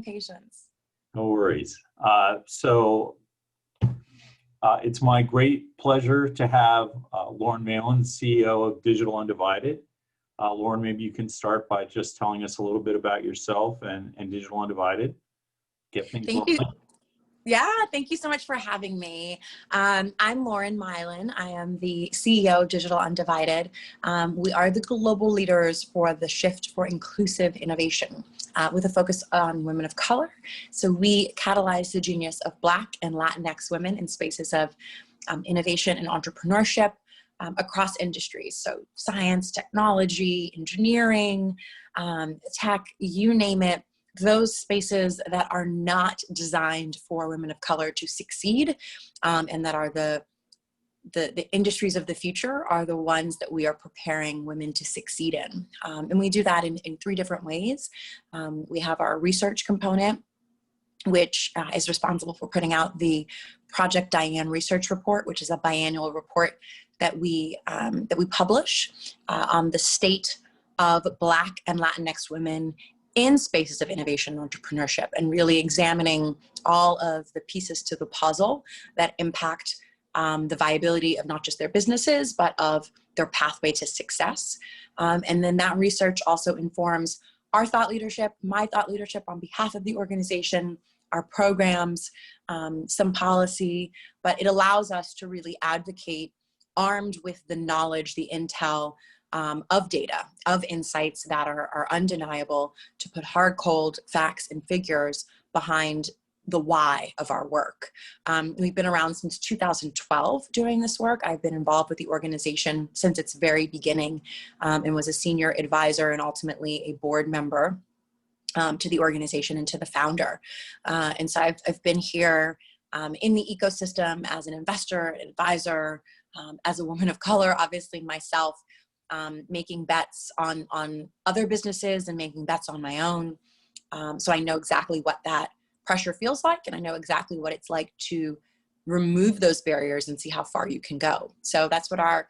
Patience. No worries. It's my great pleasure to have Lauren Maillian, CEO of Digital Undivided. Lauren, maybe you can start by just telling us a little bit about yourself and Digital Undivided. Get things Thank rolling. you. Yeah, thank you so much for having me. I'm Lauren Maillian. I am the CEO of Digital Undivided. We are the global leaders for the shift for inclusive innovation with a focus on women of color. So we catalyze the genius of Black and Latinx women in spaces of innovation and entrepreneurship across industries. So science, technology, engineering, tech, you name it. Those spaces that are not designed for women of color to succeed and that are the industries of the future are the ones that we are preparing women to succeed in. And we do that in three different ways. We have our research component, which is responsible for putting out the Project Diane Research Report, which is a biannual report that we publish on the state of Black and Latinx women in spaces of innovation and entrepreneurship, and really examining all of the pieces to the puzzle that impact the viability of not just their businesses, but of their pathway to success. And then that research also informs our thought leadership, my thought leadership on behalf of the organization, our programs, some policy, but it allows us to really advocate armed with the knowledge, the intel, of data, of insights that are undeniable, to put hard, cold facts and figures behind the why of our work. We've been around since 2012 doing this work. I've been involved with the organization since its very beginning and was a senior advisor and ultimately a board member to the organization and to the founder. And so I've been here in the ecosystem as an investor, advisor, as a woman of color, obviously myself, making bets on other businesses and making bets on my own. So I know exactly what that pressure feels like, and I know exactly what it's like to remove those barriers and see how far you can go. So that's what our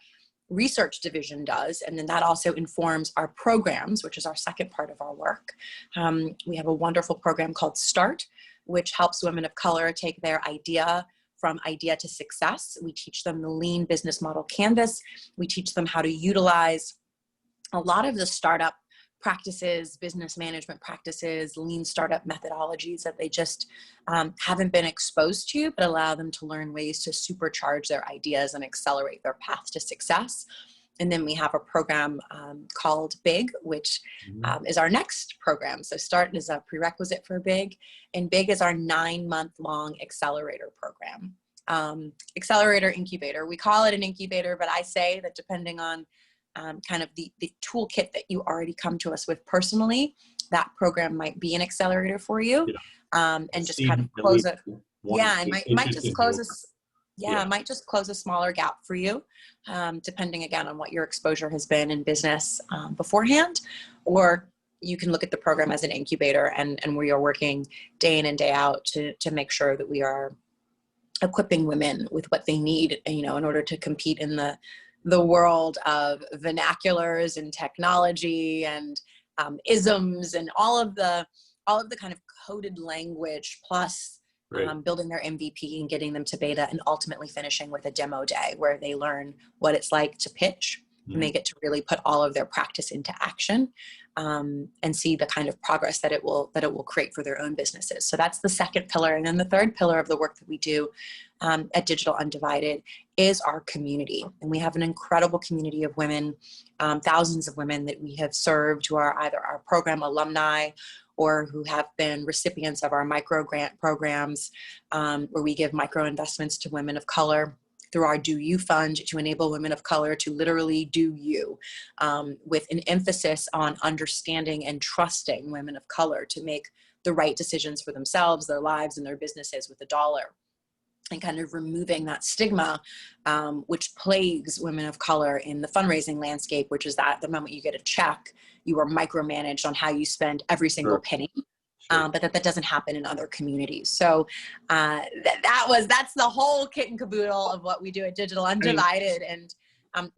research division does. And then that also informs our programs, which is our second part of our work. We have a wonderful program called START, which helps women of color take their idea from idea to success. We teach them the lean business model canvas. We teach them how to utilize a lot of the startup practices, business management practices, lean startup methodologies that they just haven't been exposed to, but allow them to learn ways to supercharge their ideas and accelerate their path to success. And then we have a program called BIG, which is our next program. So START is a prerequisite for BIG, and BIG is our 9-month-long accelerator program. Accelerator incubator. We call it an incubator, but I say that depending on kind of the toolkit that you already come to us with personally, that program might be an accelerator for you. And just kind of close it. Yeah, and might just close us. Yeah, it might just close a smaller gap for you, depending again on what your exposure has been in business beforehand, or you can look at the program as an incubator and we are working day in and day out to make sure that we are equipping women with what they need, in order to compete in the world of vernaculars and technology and isms and all of the kind of coded language, plus building their MVP and getting them to beta, and ultimately finishing with a demo day where they learn what it's like to pitch and they get to really put all of their practice into action and see the kind of progress that it will create for their own businesses. So that's the second pillar. And then the third pillar of the work that we do at Digital Undivided is our community. And we have an incredible community of women, thousands of women that we have served, who are either our program alumni or who have been recipients of our micro grant programs, where we give micro investments to women of color through our Do You Fund to enable women of color to literally do you, with an emphasis on understanding and trusting women of color to make the right decisions for themselves, their lives, and their businesses with a dollar. And kind of removing that stigma, which plagues women of color in the fundraising landscape, which is that the moment you get a check, you are micromanaged on how you spend every single penny. But that doesn't happen in other communities. So that's the whole kit and caboodle of what we do at Digital Undivided. And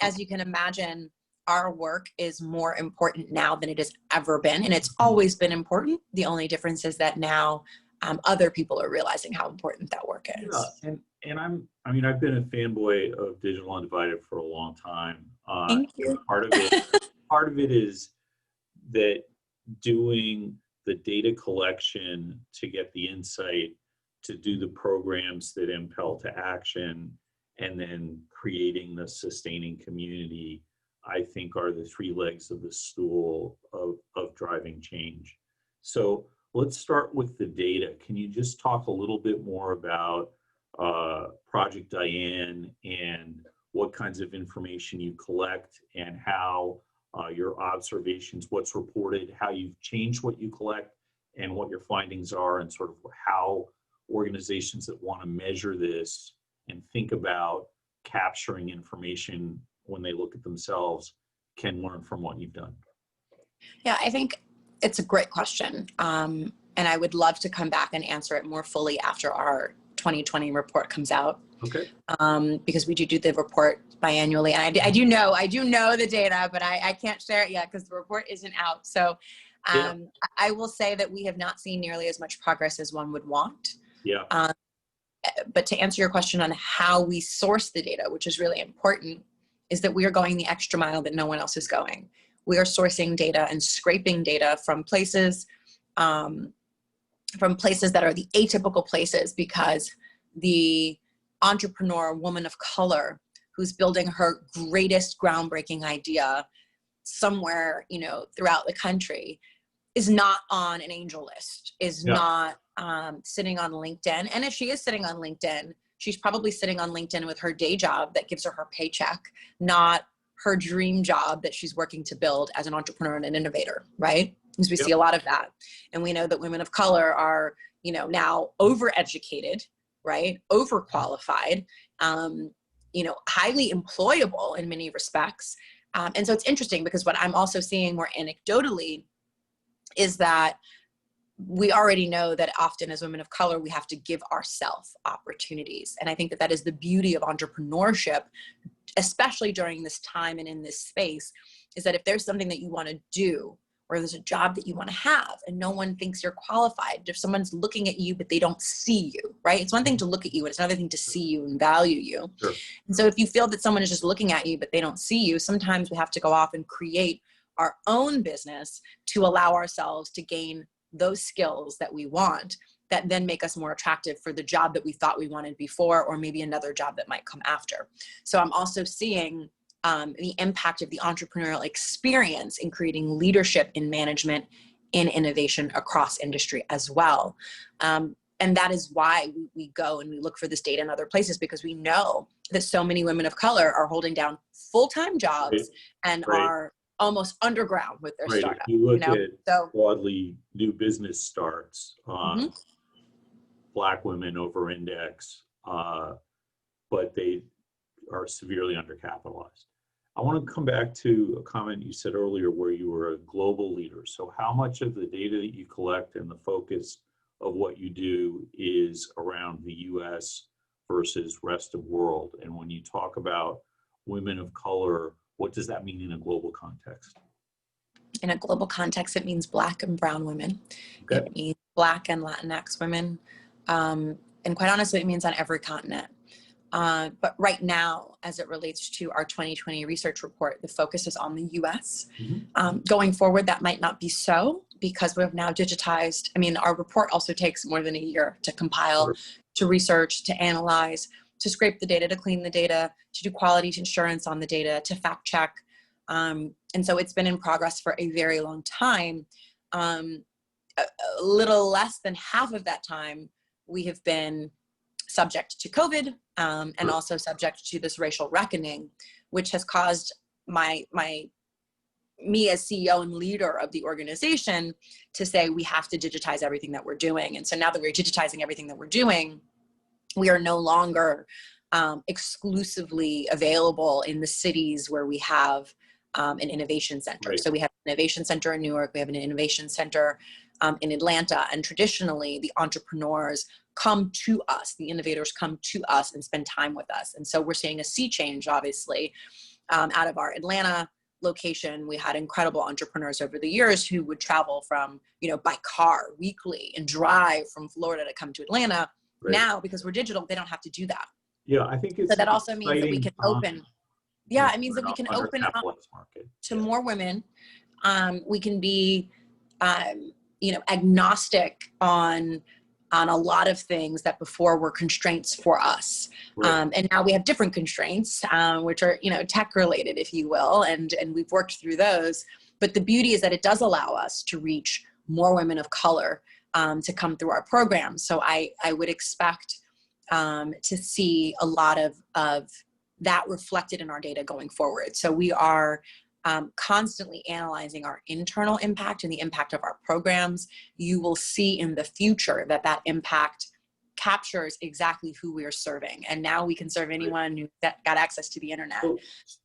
as you can imagine, our work is more important now than it has ever been. And it's always been important. The only difference is that now other people are realizing how important that work is. Yeah, and I mean, I've been a fanboy of Digital Undivided for a long time. Thank you. Part of it is that doing the data collection to get the insight, to do the programs that impel to action, and then creating the sustaining community, I think are the three legs of the stool of driving change. So let's start with the data. Can you just talk a little bit more about Project Diane and what kinds of information you collect and how your observations, what's reported, how you've changed what you collect and what your findings are, and sort of how organizations that want to measure this and think about capturing information when they look at themselves can learn from what you've done? Yeah, I think it's a great question. And I would love to come back and answer it more fully after our 2020 report comes out. Okay. Because we do the report biannually. And I do know the data, but I can't share it yet because the report isn't out. So Yeah. I will say that we have not seen nearly as much progress as one would want. Yeah. But to answer your question on how we source the data, which is really important, is that we are going the extra mile that no one else is going. We are sourcing data and scraping data from places that are the atypical places, because the entrepreneur, woman of color, who's building her greatest groundbreaking idea somewhere, throughout the country, is not on an angel list, is not sitting on LinkedIn. And if she is sitting on LinkedIn, she's probably sitting on LinkedIn with her day job that gives her paycheck, not her dream job that she's working to build as an entrepreneur and an innovator, right? Because we see a lot of that. And we know that women of color are, now overeducated, right? Overqualified, highly employable in many respects. And so it's interesting because what I'm also seeing more anecdotally is that we already know that often as women of color, we have to give ourselves opportunities. And I think that that is the beauty of entrepreneurship, especially during this time and in this space, is that if there's something that you want to do, or there's a job that you want to have and no one thinks you're qualified, if someone's looking at you but they don't see you, right? It's one thing to look at you, and it's another thing to see you and value you. Sure. And so if you feel that someone is just looking at you but they don't see you, sometimes we have to go off and create our own business to allow ourselves to gain those skills that we want, that then make us more attractive for the job that we thought we wanted before, or maybe another job that might come after. So I'm also seeing the impact of the entrepreneurial experience in creating leadership in management, in innovation across industry as well. And that is why we go and we look for this data in other places, because we know that so many women of color are holding down full-time jobs and are almost underground with their startup. If you look at broadly new business starts, Black women over index, but they are severely undercapitalized. I want to come back to a comment you said earlier where you were a global leader. So how much of the data that you collect and the focus of what you do is around the US versus rest of world? And when you talk about women of color, what does that mean in a global context? In a global context, it means Black and brown women. Okay. It means Black and Latinx women. And quite honestly, it means on every continent. But right now, as it relates to our 2020 research report, the focus is on the US. Going forward, that might not be so, because we have now digitized. I mean, our report also takes more than a year to compile, to research, to analyze, to scrape the data, to clean the data, to do quality assurance on the data, to fact check. And so it's been in progress for a very long time. A little less than half of that time, we have been subject to COVID, and also subject to this racial reckoning, which has caused me as CEO and leader of the organization to say we have to digitize everything that we're doing. And so now that we're digitizing everything that we're doing, we are no longer exclusively available in the cities where we have an innovation center. So we have an innovation center in Newark, we have an innovation center in Atlanta, and traditionally the entrepreneurs come to us, the innovators come to us and spend time with us. And so we're seeing a sea change, obviously, out of our Atlanta location, we had incredible entrepreneurs over the years who would travel from, by car weekly and drive from Florida to come to Atlanta. Right. Now, because we're digital, they don't have to do that. Yeah, I think it's So that also means that we can open. Yeah, it means that we can open up market. to more women. We can be, agnostic on a lot of things that before were constraints for us. Right. And now we have different constraints, which are, tech related, if you will. And we've worked through those. But the beauty is that it does allow us to reach more women of color to come through our program. So I would expect to see a lot of that reflected in our data going forward. So we are constantly analyzing our internal impact and the impact of our programs. You will see in the future that impact captures exactly who we are serving. And now we can serve anyone who got access to the internet.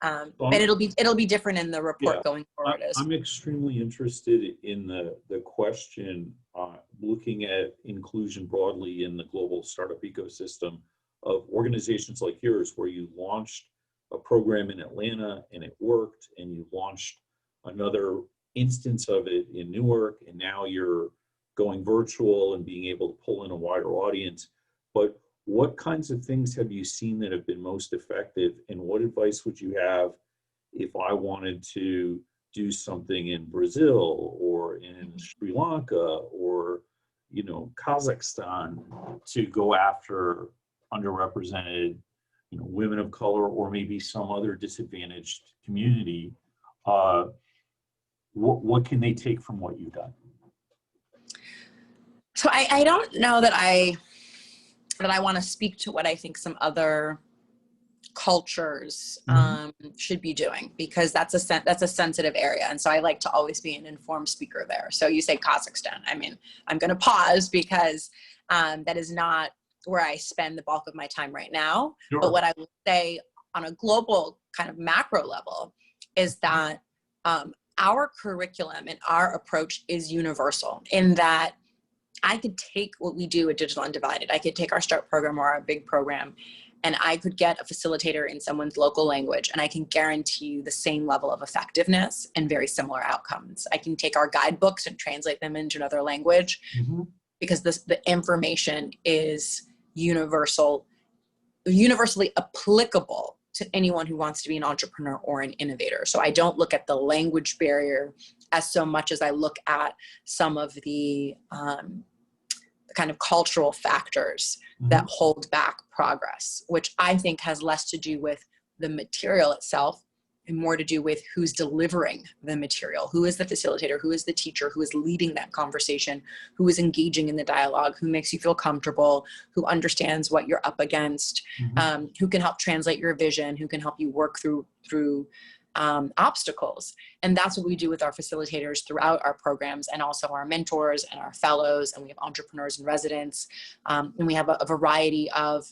And it'll be different in the report going forward. I'm extremely interested in the question, looking at inclusion broadly in the global startup ecosystem of organizations like yours, where you launched a program in Atlanta and it worked, and you launched another instance of it in Newark, and now you're going virtual and being able to pull in a wider audience. But what kinds of things have you seen that have been most effective, and what advice would you have if I wanted to do something in Brazil or in Sri Lanka or Kazakhstan to go after underrepresented women of color, or maybe some other disadvantaged community? What can they take from what you've done? So I don't know that I want to speak to what I think some other cultures should be doing, because that's a sensitive area. And so I like to always be an informed speaker there. So you say Kazakhstan. I mean, I'm going to pause because that is not where I spend the bulk of my time right now. Sure. But what I will say on a global kind of macro level is that our curriculum and our approach is universal, in that I could take what we do at Digital Undivided. I could take our START program or our big program, and I could get a facilitator in someone's local language, and I can guarantee you the same level of effectiveness and very similar outcomes. I can take our guidebooks and translate them into another language, because the information is universally applicable to anyone who wants to be an entrepreneur or an innovator. So I don't look at the language barrier as so much as I look at some of the kind of cultural factors that hold back progress, which I think has less to do with the material itself and more to do with who's delivering the material, who is the facilitator, who is the teacher, who is leading that conversation, who is engaging in the dialogue, who makes you feel comfortable, who understands what you're up against, who can help translate your vision, who can help you work through obstacles. And that's what we do with our facilitators throughout our programs, and also our mentors and our fellows, and we have entrepreneurs and residents, and we have a variety of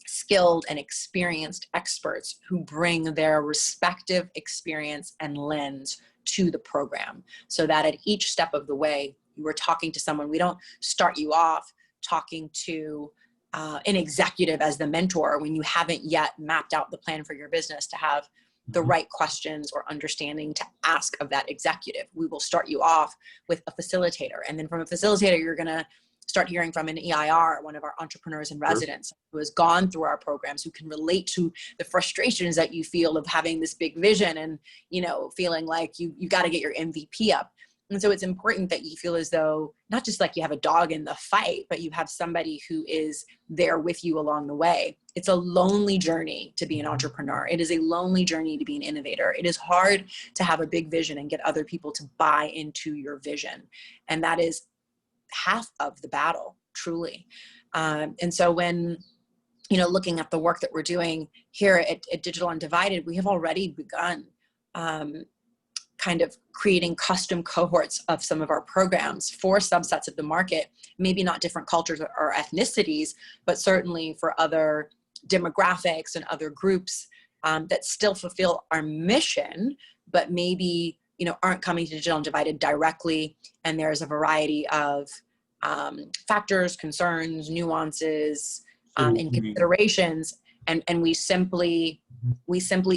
skilled and experienced experts who bring their respective experience and lens to the program, so that at each step of the way, you are talking to someone. We don't start you off talking to an executive as the mentor when you haven't yet mapped out the plan for your business to have the right questions or understanding to ask of that executive. We will start you off with a facilitator. And then from a facilitator, you're going to start hearing from an EIR, one of our entrepreneurs in residence, who has gone through our programs, who can relate to the frustrations that you feel of having this big vision and, feeling like you got to get your MVP up. And so it's important that you feel as though not just like you have a dog in the fight, but you have somebody who is there with you along the way. It's a lonely journey to be an entrepreneur. It is a lonely journey to be an innovator. It is hard to have a big vision and get other people to buy into your vision. And that is half of the battle, truly. And so when, looking at the work that we're doing here at Digital Undivided, we have already begun kind of creating custom cohorts of some of our programs for subsets of the market, maybe not different cultures or ethnicities, but certainly for other demographics and other groups that still fulfill our mission, but maybe, aren't coming to Digital Undivided directly. And there's a variety of factors, concerns, nuances, and considerations. And we simply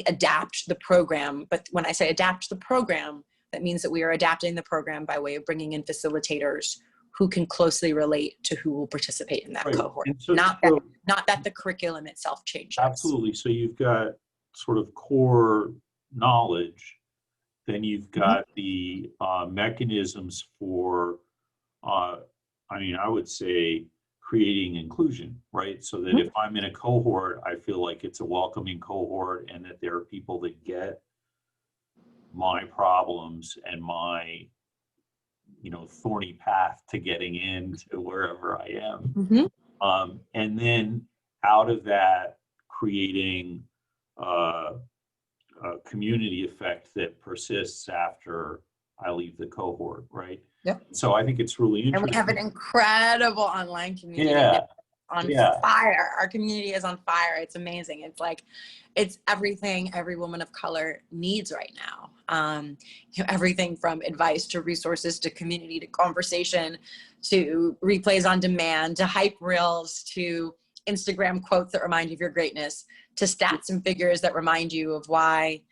adapt the program. But when I say adapt the program, that means that we are adapting the program by way of bringing in facilitators who can closely relate to who will participate in that Right. cohort. So, not that the curriculum itself changes. Absolutely. So you've got sort of core knowledge, then you've got the mechanisms for, I would say, creating inclusion, right? So that if I'm in a cohort, I feel like it's a welcoming cohort and that there are people that get my problems and my, thorny path to getting into wherever I am. And then out of that, creating a community effect that persists after I leave the cohort, right? Yep. So I think it's really interesting. And we have an incredible online community that's on fire. Our community is on fire. It's amazing. It's like, it's everything every woman of color needs right now. Everything from advice to resources to community to conversation to replays on demand to hype reels to Instagram quotes that remind you of your greatness to stats and figures that remind you of why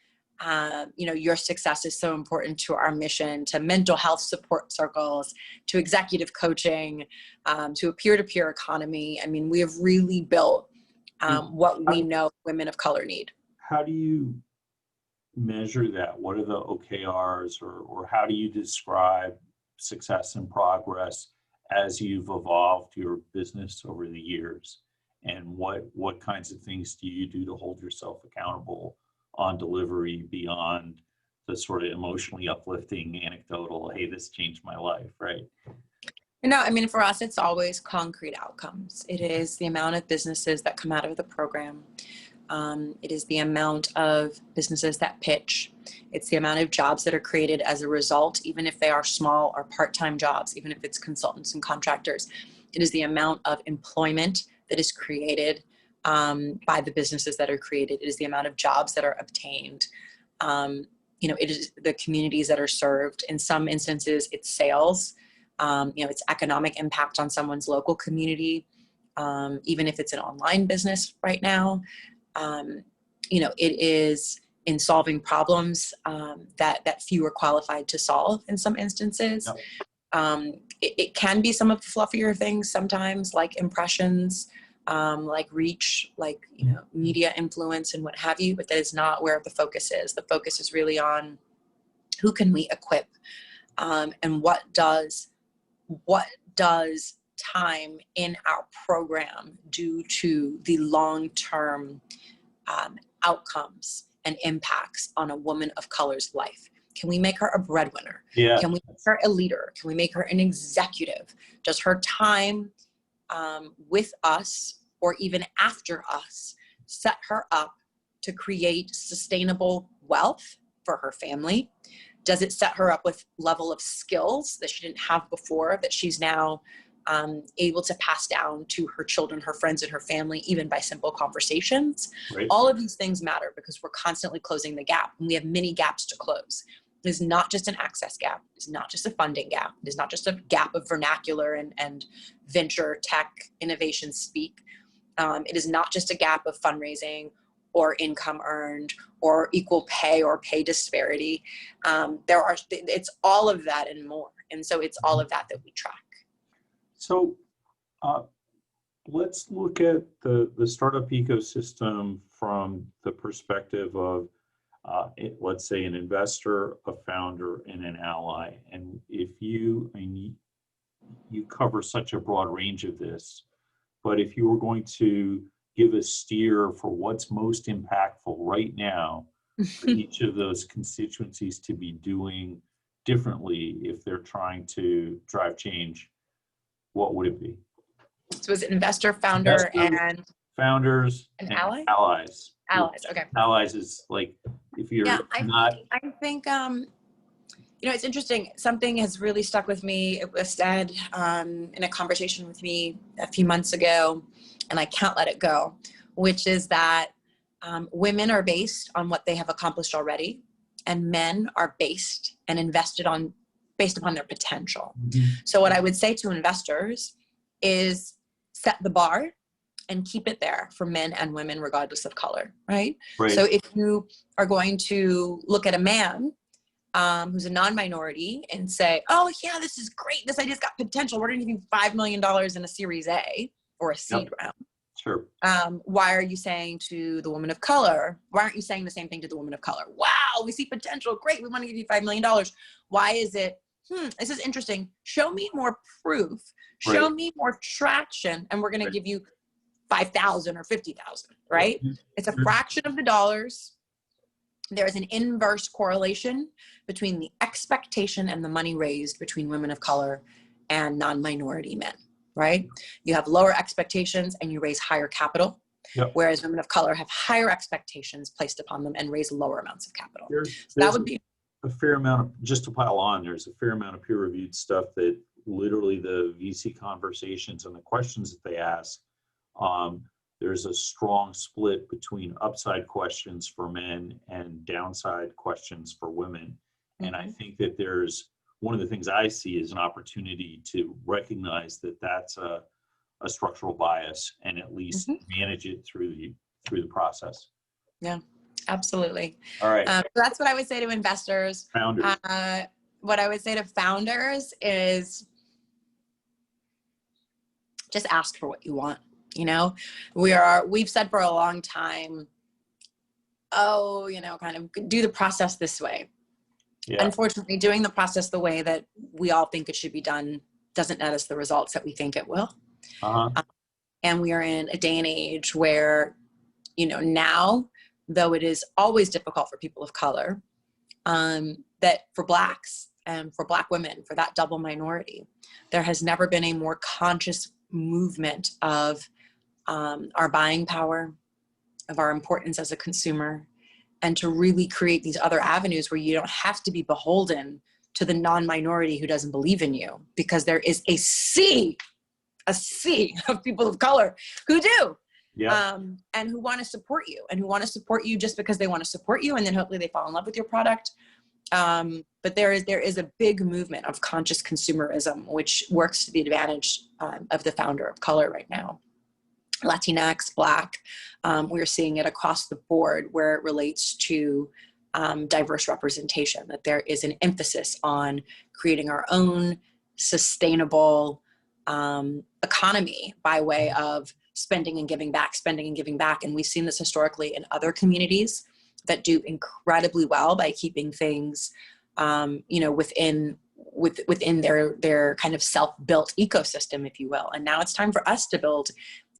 your success is so important to our mission, to mental health support circles, to executive coaching, to a peer-to-peer economy. I mean, we have really built what we know women of color need. How do you measure that? What are the OKRs, or how do you describe success and progress as you've evolved your business over the years? And what kinds of things do you do to hold yourself accountable on delivery beyond the sort of emotionally uplifting anecdotal, hey, this changed my life, right? For us, it's always concrete outcomes. It is the amount of businesses that come out of the program. It is the amount of businesses that pitch. It's the amount of jobs that are created as a result, even if they are small or part-time jobs, even if it's consultants and contractors. It is the amount of employment that is created by the businesses that are created. It is the amount of jobs that are obtained. It is the communities that are served. In some instances, it's sales. It's economic impact on someone's local community, even if it's an online business right now. It is in solving problems that few are qualified to solve in some instances. Yep. It can be some of the fluffier things sometimes, like impressions, like reach, like media influence and what have you, but that is not where the focus is. The focus is really on who can we equip, and what does time in our program do to the long-term outcomes and impacts on a woman of color's life. Can we make her a breadwinner? Yeah. Can we make her a leader? Can we make her an executive? Does her time with us or even after us set her up to create sustainable wealth for her family? Does it set her up with level of skills that she didn't have before that she's now able to pass down to her children, her friends, and her family, even by simple conversations? Right. All of these things matter because we're constantly closing the gap, and we have many gaps to close. It is not just an access gap. It's not just a funding gap. It is not just a gap of vernacular and venture tech innovation speak. It is not just a gap of fundraising or income earned or equal pay or pay disparity. It's all of that and more. And so it's all of that we track. So let's look at the startup ecosystem from the perspective of, let's say, an investor, a founder, and an ally. And if you cover such a broad range of this, but if you were going to give a steer for what's most impactful right now for each of those constituencies to be doing differently if they're trying to drive change, what would it be? So it's investor, founder, and founders and ally? Allies. Allies, okay. Allies is like, if you're I think it's interesting. Something has really stuck with me. It was said in a conversation with me a few months ago, and I can't let it go, which is that women are based on what they have accomplished already, and men are based and based upon their potential. Mm-hmm. So what I would say to investors is set the bar and keep it there for men and women, regardless of color, right? Right. So if you are going to look at a man who's a non-minority and say, oh yeah, this is great, this idea's got potential, we're gonna give you $5 million in a Series A or a seed round. Sure. Why are you saying to the woman of color, why aren't you saying the same thing to the woman of color? Wow, we see potential, great, we want to give you $5 million. Why is it, this is interesting, show me more proof, show me more traction, and we're going to give you 5,000 or 50,000, right? It's a fraction of the dollars. There is an inverse correlation between the expectation and the money raised between women of color and non-minority men, right? You have lower expectations and you raise higher capital, whereas women of color have higher expectations placed upon them and raise lower amounts of capital. So that would be a fair amount of, just to pile on, there's a fair amount of peer-reviewed stuff that literally the VC conversations and the questions that they ask, there's a strong split between upside questions for men and downside questions for women. And I think that there's, one of the things I see is an opportunity to recognize that that's a structural bias and at least manage it through the process. Yeah, absolutely. All right. So that's what I would say to investors. Founders. What I would say to founders is just ask for what you want. You know, we've said for a long time, oh, you know, kind of do the process this way. Yeah. Unfortunately, doing the process the way that we all think it should be done doesn't net us the results that we think it will. And we are in a day and age where, you know, now, though it is always difficult for people of color, that for Blacks and for Black women, for that double minority, there has never been a more conscious movement of our buying power, of our importance as a consumer, and to really create these other avenues where you don't have to be beholden to the non-minority who doesn't believe in you, because there is a sea of people of color who do, and who want to support you, just because they want to support you, and then hopefully they fall in love with your product. But there is a big movement of conscious consumerism, which works to the advantage of the founder of color right now. Latinx, Black, we're seeing it across the board where it relates to diverse representation, that there is an emphasis on creating our own sustainable economy by way of spending and giving back. And we've seen this historically in other communities that do incredibly well by keeping things, you know, within their kind of self-built ecosystem, if you will. And now it's time for us to build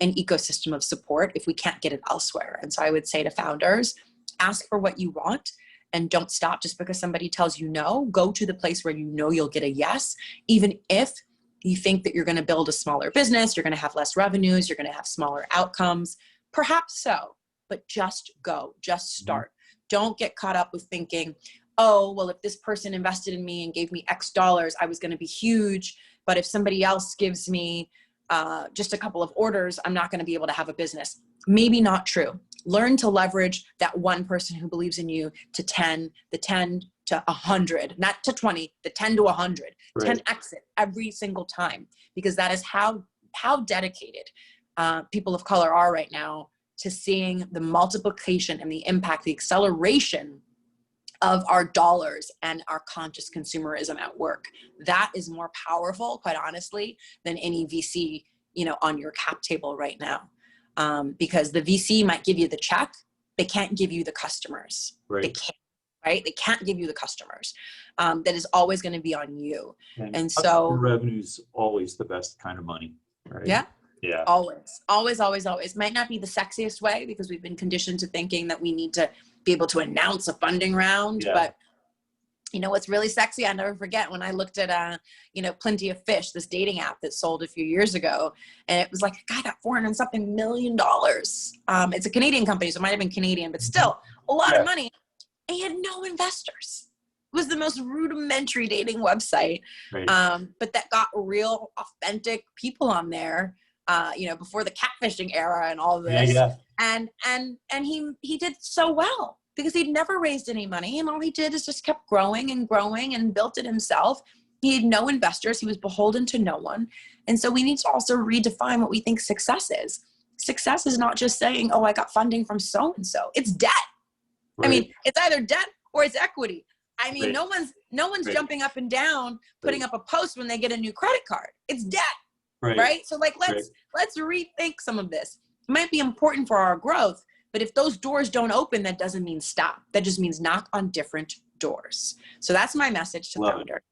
an ecosystem of support if we can't get it elsewhere. And so I would say to founders, ask for what you want and don't stop just because somebody tells you no. Go to the place where you know you'll get a yes, even if you think that you're going to build a smaller business, you're going to have less revenues, you're going to have smaller outcomes. Perhaps so, but just go, just start. Don't get caught up with thinking, oh, well, if this person invested in me and gave me X dollars, I was going to be huge. But if somebody else gives me just a couple of orders, I'm not going to be able to have a business. Maybe not true. Learn to leverage that one person who believes in you to 10, the 10 to 100, not to 20, the 10 to 100, 10x it every single time, because that is how dedicated people of color are right now to seeing the multiplication and the impact, the acceleration of our dollars and our conscious consumerism at work. That is more powerful, quite honestly, than any VC, you know, on your cap table right now. Because the VC might give you the check, they can't give you the customers. They can't, right? They can't give you the customers. That is always going to be on you. And so revenue's always the best kind of money, right? Yeah. Always. Might not be the sexiest way because we've been conditioned to thinking that we need to be able to announce a funding round, but you know what's really sexy? I never forget when I looked at you know, Plenty of Fish, this dating app that sold a few years ago, and it was like a guy got $400 and something million. It's a Canadian company, so it might have been Canadian, but still a lot of money. And he had no investors. It was the most rudimentary dating website, but that got real, authentic people on there. You know, before the catfishing era and all this, and he did so well because he'd never raised any money, and all he did is just kept growing and built it himself. He had no investors. He was beholden to no one. And so we need to also redefine what we think success is. success is not just saying, oh, I got funding from so-and-so. It's debt. Right. I mean, it's either debt or it's equity. I mean, Right. no one's Right. jumping up and down, putting up a post when they get a new credit card. It's debt, Right. right? So like, let's rethink some of this. It might be important for our growth, but if those doors don't open, that doesn't mean stop. That just means knock on different doors. So that's my message to founder.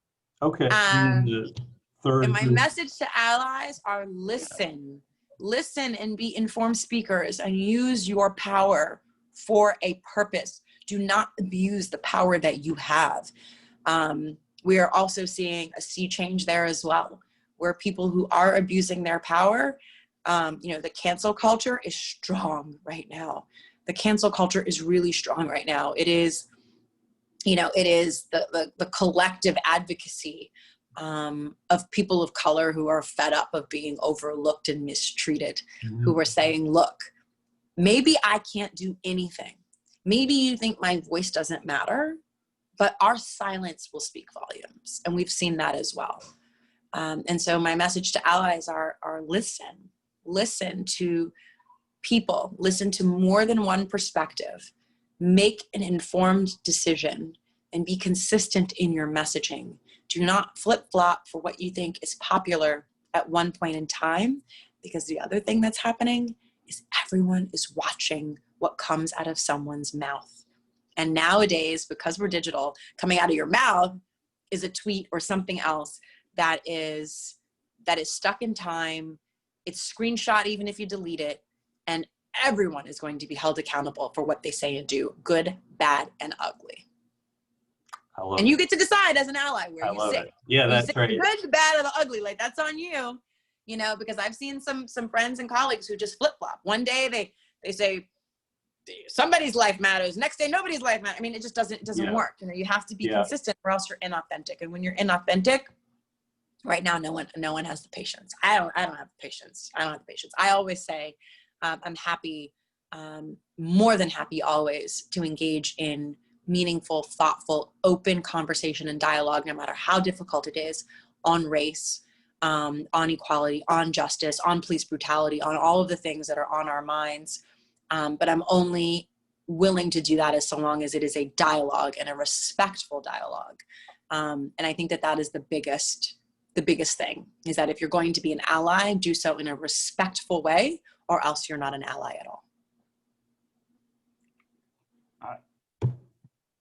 Okay. And the third and my message to allies are listen and be informed speakers and use your power for a purpose. Do not abuse the power that you have. We are also seeing a sea change there as well, where people who are abusing their power, the cancel culture is strong right now. The cancel culture is really strong right now. It is, it is the collective advocacy of people of color who are fed up of being overlooked and mistreated, who are saying, look, maybe I can't do anything. Maybe you think my voice doesn't matter, but our silence will speak volumes. And we've seen that as well. And so my message to allies are listen to people, listen to more than one perspective, make an informed decision, and be consistent in your messaging. Do not flip-flop for what you think is popular at one point in time, because the other thing that's happening is everyone is watching what comes out of someone's mouth. And nowadays, because we're digital, coming out of your mouth is a tweet or something else that is stuck in time. It's screenshot even if you delete it, and everyone is going to be held accountable for what they say and do, good, bad, and ugly. And you get to decide as an ally where you sit. Yeah, that's right. The good, the bad, or the ugly, like that's on you. Because I've seen some friends and colleagues who just flip-flop. One day they say somebody's life matters. Next day nobody's life matters. I mean, it just doesn't work. You have to be consistent, or else you're inauthentic. And when you're inauthentic, right now, no one has the patience. I don't have the patience. I always say, I'm happy, more than happy always, to engage in meaningful, thoughtful, open conversation and dialogue, no matter how difficult it is, on race, on equality, on justice, on police brutality, on all of the things that are on our minds. But I'm only willing to do that as so long as it is a dialogue and a respectful dialogue. And I think that is the biggest thing, is that if you're going to be an ally, do so in a respectful way, or else you're not an ally at all.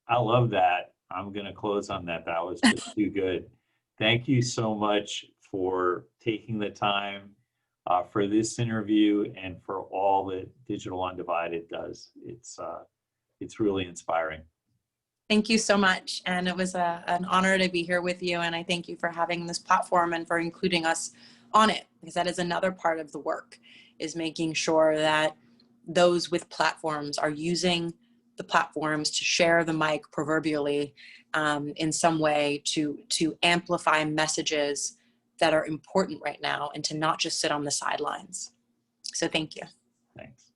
I love that. I'm going to close on that. That was just too good. Thank you so much for taking the time for this interview and for all that Digital Undivided does. It's really inspiring. Thank you so much. And it was an honor to be here with you. And I thank you for having this platform and for including us on it, because that is another part of the work, is making sure that those with platforms are using the platforms to share the mic proverbially in some way to amplify messages that are important right now, and to not just sit on the sidelines. So thank you. Thanks.